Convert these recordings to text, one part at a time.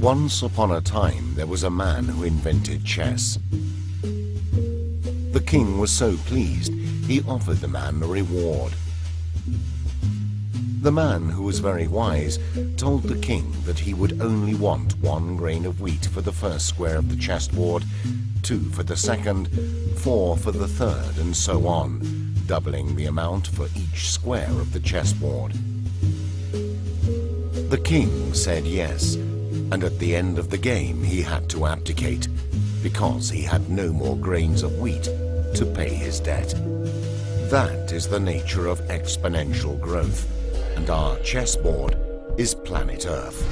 Once upon a time, there was a man who invented chess. The king was so pleased, he offered the man a reward. The man, who was very wise, told the king that he would only want 1 grain of wheat for the first square of the chessboard, 2 for the second, 4 for the third, and so on, doubling the amount for each square of the chessboard. The king said yes, and at the end of the game he had to abdicate, because he had no more grains of wheat to pay his debt. That is the nature of exponential growth, and our chessboard is planet Earth.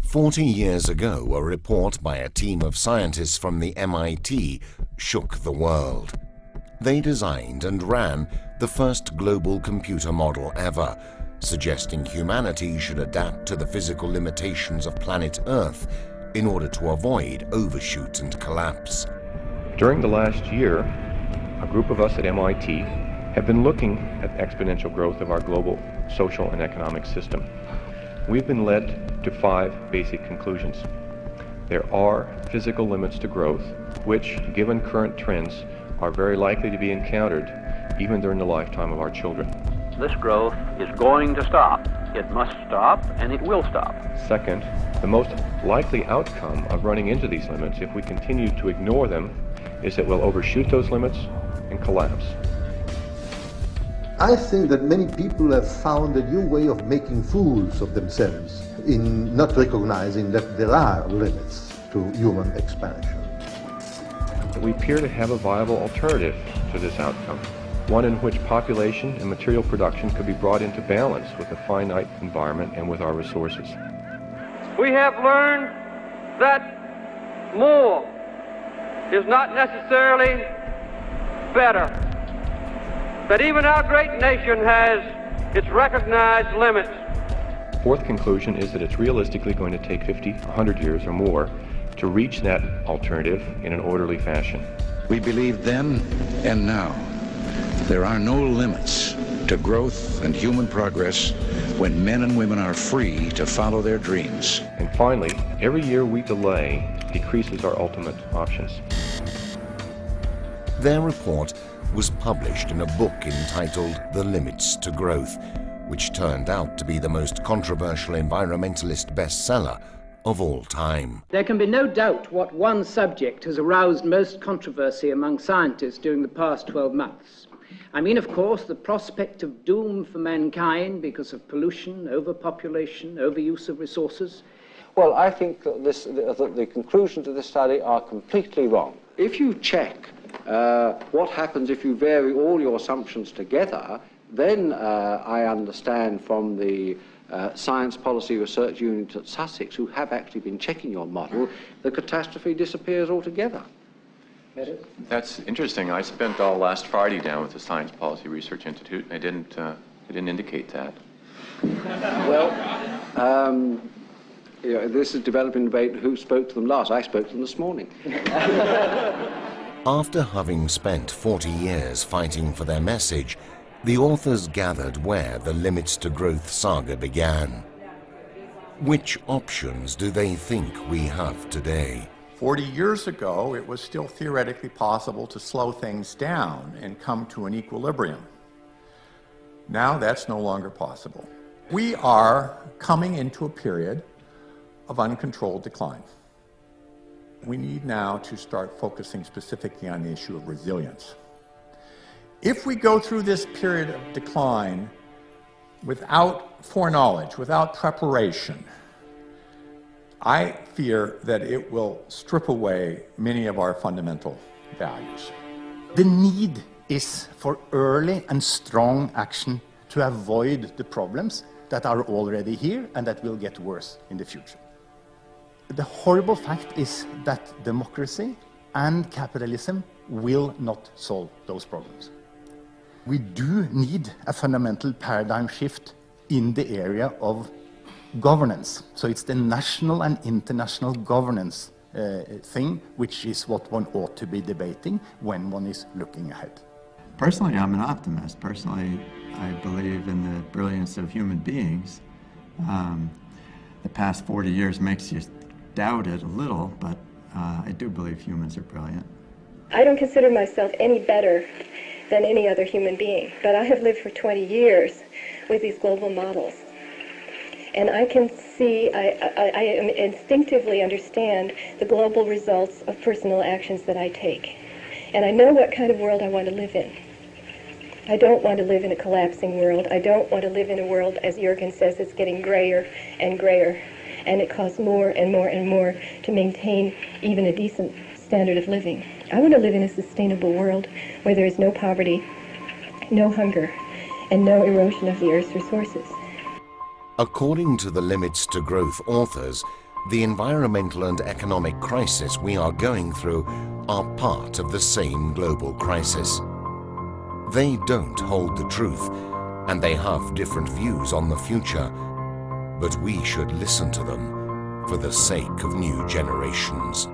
40 years ago, a report by a team of scientists from the MIT shook the world. They designed and ran the first global computer model ever, suggesting humanity should adapt to the physical limitations of planet Earth in order to avoid overshoot and collapse. During the last year, a group of us at MIT have been looking at exponential growth of our global social and economic system. We've been led to 5 basic conclusions. There are physical limits to growth, which, given current trends, are very likely to be encountered even during the lifetime of our children. This growth is going to stop. It must stop, and it will stop. Second, the most likely outcome of running into these limits, if we continue to ignore them, is that we'll overshoot those limits and collapse. I think that many people have found a new way of making fools of themselves in not recognizing that there are limits to human expansion. We appear to have a viable alternative to this outcome, one in which population and material production could be brought into balance with the finite environment and with our resources. We have learned that more is not necessarily better. That even our great nation has its recognized limits. Fourth conclusion is that it's realistically going to take 50, 100 years or more to reach that alternative in an orderly fashion. We believe then and now there are no limits to growth and human progress when men and women are free to follow their dreams. And finally, every year we delay decreases our ultimate options. Their report was published in a book entitled The Limits to Growth, which turned out to be the most controversial environmentalist bestseller of all time. There can be no doubt what one subject has aroused most controversy among scientists during the past 12 months. I mean, of course, the prospect of doom for mankind because of pollution, overpopulation, overuse of resources. Well, I think that the conclusions of this study are completely wrong. If you check what happens if you vary all your assumptions together, then I understand from the Science Policy Research Unit at Sussex, who have actually been checking your model, the catastrophe disappears altogether. That's interesting. I spent all last Friday down with the Science Policy Research Institute, and they didn't indicate that. Well, you know, this is developing debate who spoke to them last. I spoke to them this morning. After having spent 40 years fighting for their message, the authors gathered where the Limits to Growth saga began. Which options do they think we have today? 40 years ago, it was still theoretically possible to slow things down and come to an equilibrium. Now that's no longer possible. We are coming into a period of uncontrolled decline. We need now to start focusing specifically on the issue of resilience. If we go through this period of decline without foreknowledge, without preparation, I fear that it will strip away many of our fundamental values. The need is for early and strong action to avoid the problems that are already here and that will get worse in the future. The horrible fact is that democracy and capitalism will not solve those problems. We do need a fundamental paradigm shift in the area of governance. So it's the national and international governance thing, which is what one ought to be debating when one is looking ahead. Personally, I'm an optimist. Personally, I believe in the brilliance of human beings. the past 40 years makes you doubt it a little, but I do believe humans are brilliant. I don't consider myself any better than any other human being, but I have lived for 20 years with these global models. And I can see, I instinctively understand the global results of personal actions that I take. And I know what kind of world I want to live in. I don't want to live in a collapsing world. I don't want to live in a world, as Jorgen says, it's getting grayer and grayer. And it costs more and more and more to maintain even a decent standard of living. I want to live in a sustainable world where there is no poverty, no hunger, and no erosion of the Earth's resources. According to the Limits to Growth authors, the environmental and economic crisis we are going through are part of the same global crisis. They don't hold the truth, and they have different views on the future, but we should listen to them for the sake of new generations.